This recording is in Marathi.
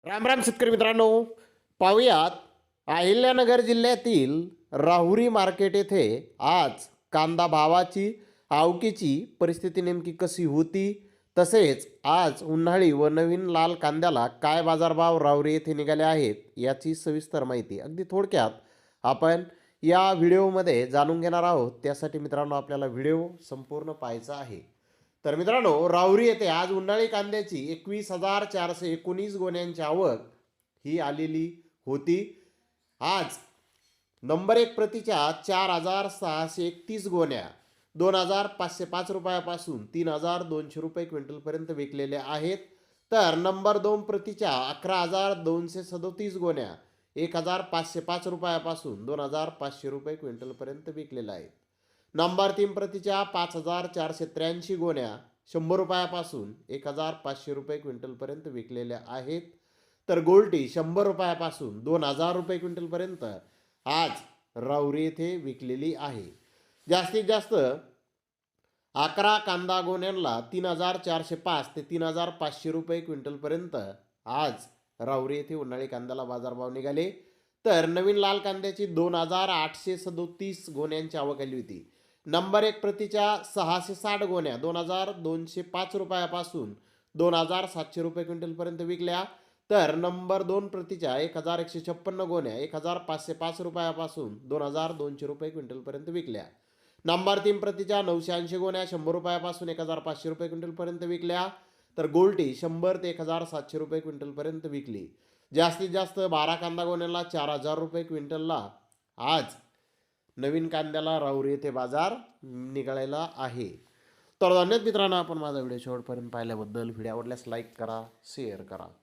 राम राम शेतकरी मित्रांनो, पाहुयात अहिल्यानगर जिल्ह्यातील राहुरी मार्केट येथे आज कांदा भावाची आवकीची परिस्थिती नेमकी कशी होती, तसेच आज उन्हाळी व नवीन लाल कांद्याला काय बाजारभाव राहुरी येथे निघाले आहेत याची सविस्तर माहिती अगदी थोडक्यात आपण या व्हिडिओमध्ये जाणून घेणार आहोत। त्यासाठी मित्रांनो आपल्याला व्हिडिओ संपूर्ण पाहायचा आहे। तर मित्रांनो, राहुरी येथे आज उन्हाळी कांद्याची 21,419 गोण्यांची आवक ही आलेली होती। आज नंबर 1 प्रतीच्या 4,631 गोण्या 2,505 रुपयापासून 3,200 रुपये क्विंटलपर्यंत विकलेल्या आहेत। तर नंबर 2 प्रतीच्या 11,237 गोण्या 1,505 रुपयापासून 2,500 रुपये क्विंटलपर्यंत विकलेल्या आहेत। नंबर 3 प्रतीच्या 5,483 गोण्या 100 रुपयापासून 1,500 रुपये क्विंटलपर्यंत विकलेल्या आहेत। तर गोल्टी 100 रुपयापासून 2,000 रुपये क्विंटलपर्यंत आज राहुरी येथे विकलेली आहे। जास्तीत जास्त 11 कांदा गोण्यांना 3,405 ते 3,500 रुपये क्विंटलपर्यंत आज राहुरी येथे उन्हाळी कांद्याला बाजारभाव निघाले। तर नवीन लाल कांद्याची 2,837 गोण्यांची आवक आली होती। नंबर 1 प्रतीच्या 660 गोण्या 2,205 रुपयापासून 2,700 रुपये क्विंटलपर्यंत विकल्या। तर नंबर 2 प्रतीच्या 1,156 गोण्या 1,505 रुपयापासून 2,200 रुपये क्विंटलपर्यंत विकल्या। नंबर 3 प्रतीच्या 980 गोण्या 100 रुपयापासून 1,500 रुपये क्विंटलपर्यंत विकल्या। तर गोल्टी 100 ते 1,700 रुपये क्विंटलपर्यंत विकली। जास्तीत जास्त 12 कांदा गोण्यांना 4,000 रुपये क्विंटलला आज नवीन कांद्याला राहुरी येथे बाजार निघालेला आहे। तर धन्यवाद मित्रांनो, आपण माझा व्हिडिओ शेवटपर्यंत पाहिल्याबद्दल। व्हिडिओ आवडल्यास लाईक करा, शेअर करा।